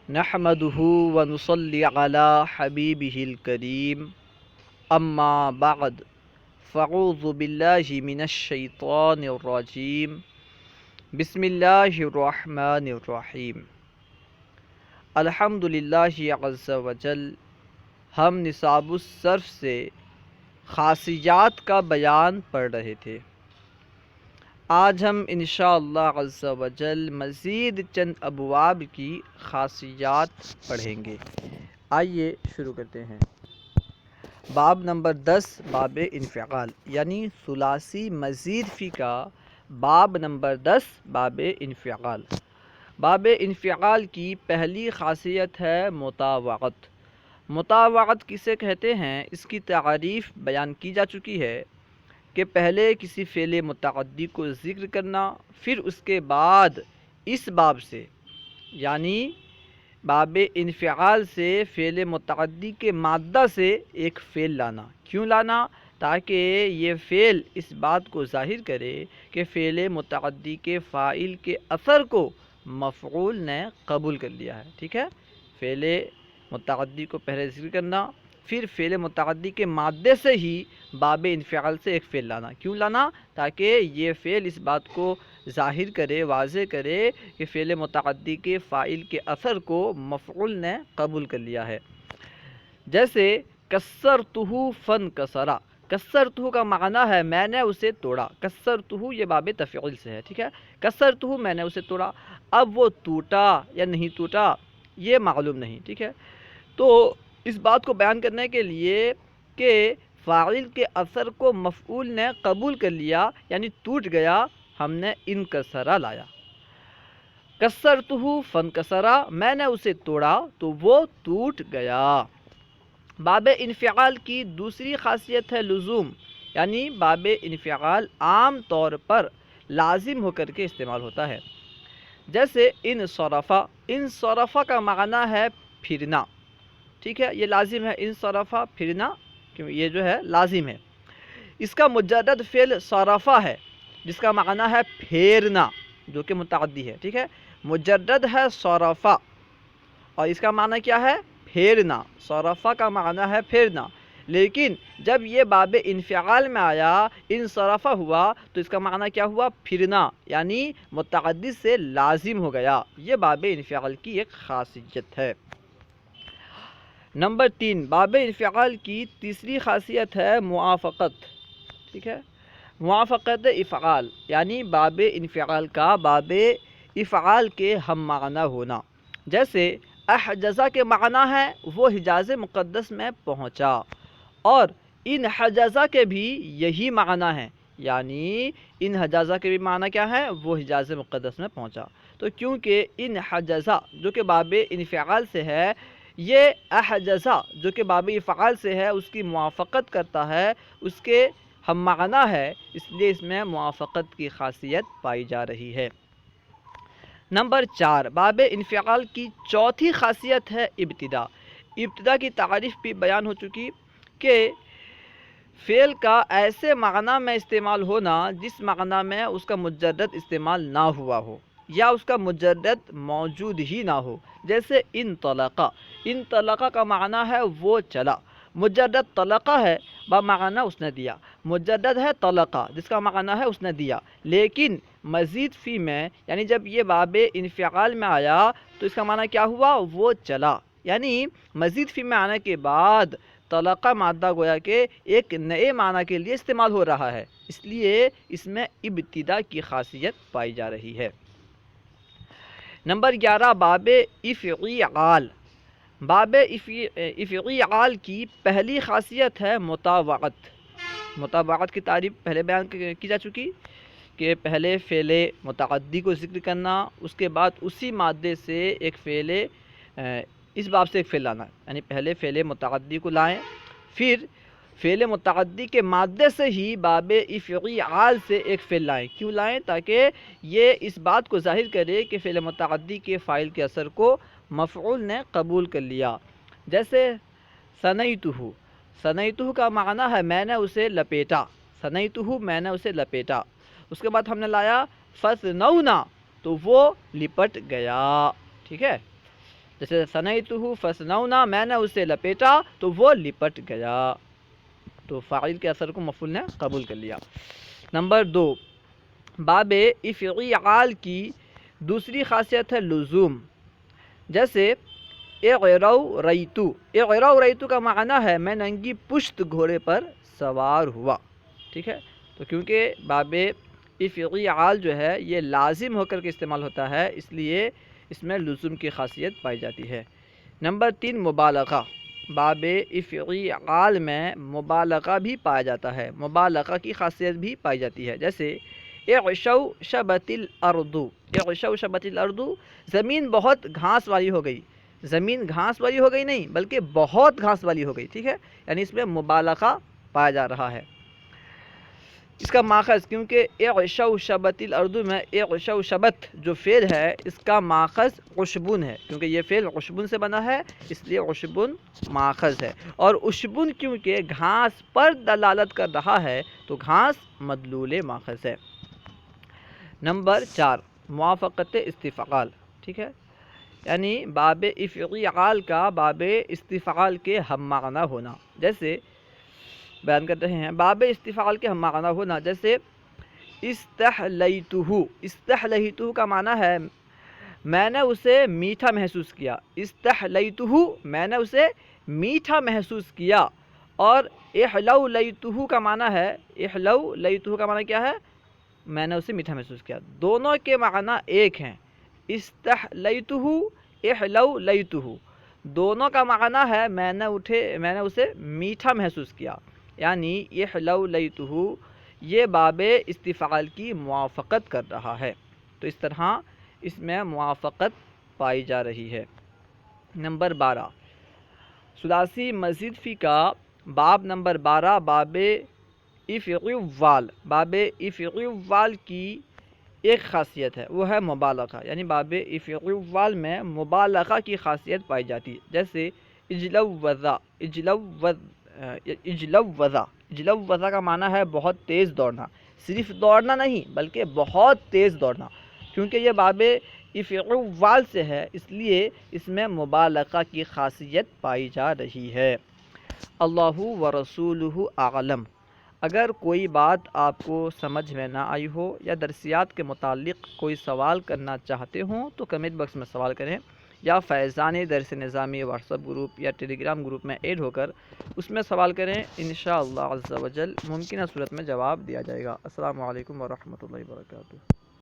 نحمده ونصلي على حبيبه الكريم أما بعد فأعوذ بالله من الشيطان الرجيم بسم الله الرحمن الرحيم الحمد لله عز وجل. ہم نصاب الصرف سے خاصیات کا بیان پڑھ رہے تھے. آج ہم انشاءاللہ عز و جل مزید چند ابواب کی خاصیات پڑھیں گے. آئیے شروع کرتے ہیں. باب نمبر 10 باب انفعال یعنی ثلاثی مزید فی کا باب نمبر 10 باب انفعال. باب انفعال کی پہلی خاصیت ہے مطاوعت. مطاوعت کسے کہتے ہیں اس کی تعریف بیان کی جا چکی ہے کہ پہلے کسی فعل متعدی کو ذکر کرنا، پھر اس کے بعد اس باب سے یعنی باب انفعال سے فعل متعدی کے مادہ سے ایک فعل لانا. کیوں لانا؟ تاکہ یہ فعل اس بات کو ظاہر کرے کہ فعل متعدی کے فاعل کے اثر کو مفعول نے قبول کر لیا ہے. ٹھیک ہے، فعل متعدی کو پہلے ذکر کرنا، پھر فعل متعدی کے مادے سے ہی باب انفعال سے ایک فعل لانا. کیوں لانا؟ تاکہ یہ فعل اس بات کو ظاہر کرے، واضح کرے کہ فعل متعدی کے فاعل کے اثر کو مفعول نے قبول کر لیا ہے. جیسے کسرتہ فانکسرا. کسرتہ کا معنی ہے میں نے اسے توڑا. کسرتہ یہ باب تفعیل سے ہے. ٹھیک ہے، کسرتہ میں نے اسے توڑا. اب وہ ٹوٹا یا نہیں ٹوٹا یہ معلوم نہیں. ٹھیک ہے، تو اس بات کو بیان کرنے کے لیے کہ فاعل کے اثر کو مفعول نے قبول کر لیا یعنی ٹوٹ گیا، ہم نے انکسرا لایا. کسرتہ فانکسرا میں نے اسے توڑا تو وہ ٹوٹ گیا. باب انفعال کی دوسری خاصیت ہے لزوم یعنی باب انفعال عام طور پر لازم ہو کر کے استعمال ہوتا ہے. جیسے انصرفا. انصرفا کا معنی ہے پھرنا. ٹھیک ہے، یہ لازم ہے. انصرفا پھرنا، کیوں یہ جو ہے لازم ہے. اس کا مجرد فعل صرفا ہے جس کا معنی ہے پھیرنا جو کہ متعدی ہے. ٹھیک ہے، مجرد ہے صرفا اور اس کا معنی کیا ہے؟ پھیرنا. صرفا کا معنی ہے پھیرنا، لیکن جب یہ باب انفعال میں آیا انصرفا ہوا تو اس کا معنی کیا ہوا؟ پھرنا یعنی متعدی سے لازم ہو گیا. یہ باب انفعال کی ایک خاصیت ہے. نمبر 3 باب انفعال کی تیسری خاصیت ہے موافقت. ٹھیک ہے، موافقت افعال یعنی باب انفعال کا باب افعال کے ہم معنی ہونا. جیسے احجزہ کے معنی ہے وہ حجاز مقدس میں پہنچا، اور ان حجزہ کے بھی یہی معنی ہے یعنی ان حجازہ کے بھی معنی کیا ہے؟ وہ حجاز مقدس میں پہنچا. تو کیونکہ ان حجزہ جو کہ باب انفعال سے ہے، یہ احجزہ جو کہ باب افعال سے ہے اس کی موافقت کرتا ہے، اس کے ہم معنی ہے، اس لیے اس میں موافقت کی خاصیت پائی جا رہی ہے. نمبر 4 باب انفعال کی چوتھی خاصیت ہے ابتدا. ابتدا کی تعریف بھی بیان ہو چکی کہ فعل کا ایسے معنی میں استعمال ہونا جس معنی میں اس کا مجرد استعمال نہ ہوا ہو یا اس کا مجرد موجود ہی نہ ہو. جیسے انطلقا. انطلقا کا معنی ہے وہ چلا. مجرد طلقہ ہے بمعنی اس نے دیا. مجرد ہے طلقہ جس کا معنی ہے اس نے دیا، لیکن مزید فی میں یعنی جب یہ باب انفعال میں آیا تو اس کا معنی کیا ہوا؟ وہ چلا. یعنی مزید فی میں آنے کے بعد طلقہ مادہ گویا کہ ایک نئے معنی کے لیے استعمال ہو رہا ہے، اس لیے اس میں ابتدا کی خاصیت پائی جا رہی ہے. نمبر 11 باب افعال. باب افعال کی پہلی خاصیت ہے مطاوعت. مطاوعت کی تعریف پہلے بیان کی جا چکی کہ پہلے فعل متعدی کو ذکر کرنا، اس کے بعد اسی مادے سے ایک فعل اس باب سے ایک فعل لانا یعنی پہلے فعل متعدی کو لائیں، پھر فعل متعدی کے مادے سے ہی باب افعال سے ایک فعل لائیں. کیوں لائیں؟ تاکہ یہ اس بات کو ظاہر کرے کہ فعل متعدی کے فاعل کے اثر کو مفعول نے قبول کر لیا. جیسے ثنیتہ. ثنیتہ کا معنی ہے میں نے اسے لپیٹا. ثنیتہ میں نے اسے لپیٹا. اس کے بعد ہم نے لایا فثنونا تو وہ لپٹ گیا. ٹھیک ہے، جیسے ثنیتہ فثنونا، میں نے اسے لپیٹا تو وہ لپٹ گیا، تو فاعل کے اثر کو مفعول نے قبول کر لیا۔ نمبر 2، باب افعال کی دوسری خاصیت ہے لزوم، جیسے اغرو ریتو، اغرو ریتو کا معنی ہے میں ننگی پشت گھوڑے پر سوار ہوا، ٹھیک ہے، تو کیونکہ باب افعال جو ہے یہ لازم ہو کر کے استعمال ہوتا ہے، اس لیے اس میں لزوم کی خاصیت پائی جاتی ہے۔ نمبر 3، مبالغہ، باب افعال میں مبالغہ بھی پایا جاتا ہے، مبالغہ کی خاصیت بھی پائی جاتی ہے، جیسے اعشو شبت الارض، اعشو شبت الارض، زمین بہت گھاس والی ہو گئی، زمین گھاس والی ہو گئی نہیں بلکہ بہت گھاس والی ہو گئی، ٹھیک ہے، یعنی اس میں مبالغہ پایا جا رہا ہے۔ اس کا ماخذ، کیونکہ اعشو شبت الارض میں اعشو شبت جو فعل ہے اس کا ماخذ عشبن ہے، کیونکہ یہ فعل عشبن سے بنا ہے اس لیے عشبن ماخذ ہے، اور عشبن کیونکہ گھاس پر دلالت کر رہا ہے تو گھاس مدلول ماخذ ہے۔ نمبر 4، موافقت استفعال، ٹھیک ہے، یعنی باب افعال کا باب استفعال کے ہم معنی ہونا، جیسے بیان کر رہے ہیں باب استفعال کے ہم معنی ہونا، جیسے استحلیتہ، استحلیتہ کا معنی ہے میں نے اسے میٹھا محسوس کیا، استحلیتہ میں نے اسے میٹھا محسوس کیا، اور احلو لیتہ کا معنی ہے، احلو لیتہ کا معنی کیا ہے، میں نے اسے میٹھا محسوس کیا، دونوں کے معنی ایک ہیں، استحلیتہ احلو لیتہ، دونوں کا معنی ہے میں نے اسے میٹھا محسوس کیا، یعنی احلو لیتہ یہ باب استفعال کی موافقت کر رہا ہے، تو اس طرح اس میں موافقت پائی جا رہی ہے۔ نمبر 12، ثلاثی مزید فی کا باب نمبر 12، باب افعال، باب افعال کی ایک خاصیت ہے وہ ہے مبالغہ، یعنی باب افعال میں مبالغہ کی خاصیت پائی جاتی ہے، جیسے اجلوزا، اجلوزا کا معنی ہے بہت تیز دوڑنا، صرف دوڑنا نہیں بلکہ بہت تیز دوڑنا، کیونکہ یہ باب افعال سے ہے اس لیے اس میں مبالغہ کی خاصیت پائی جا رہی ہے۔ اللہ ورسولہ اعلم، اگر کوئی بات آپ کو سمجھ میں نہ آئی ہو یا درسیات کے متعلق کوئی سوال کرنا چاہتے ہوں تو کمنٹ باکس میں سوال کریں، یا فیضان درس نظامی واٹس ایپ گروپ یا ٹیلی گرام گروپ میں ایڈ ہو کر اس میں سوال کریں، انشاءاللہ عز و جل ممکنہ صورت میں جواب دیا جائے گا۔ السلام علیکم ورحمۃ اللہ وبرکاتہ۔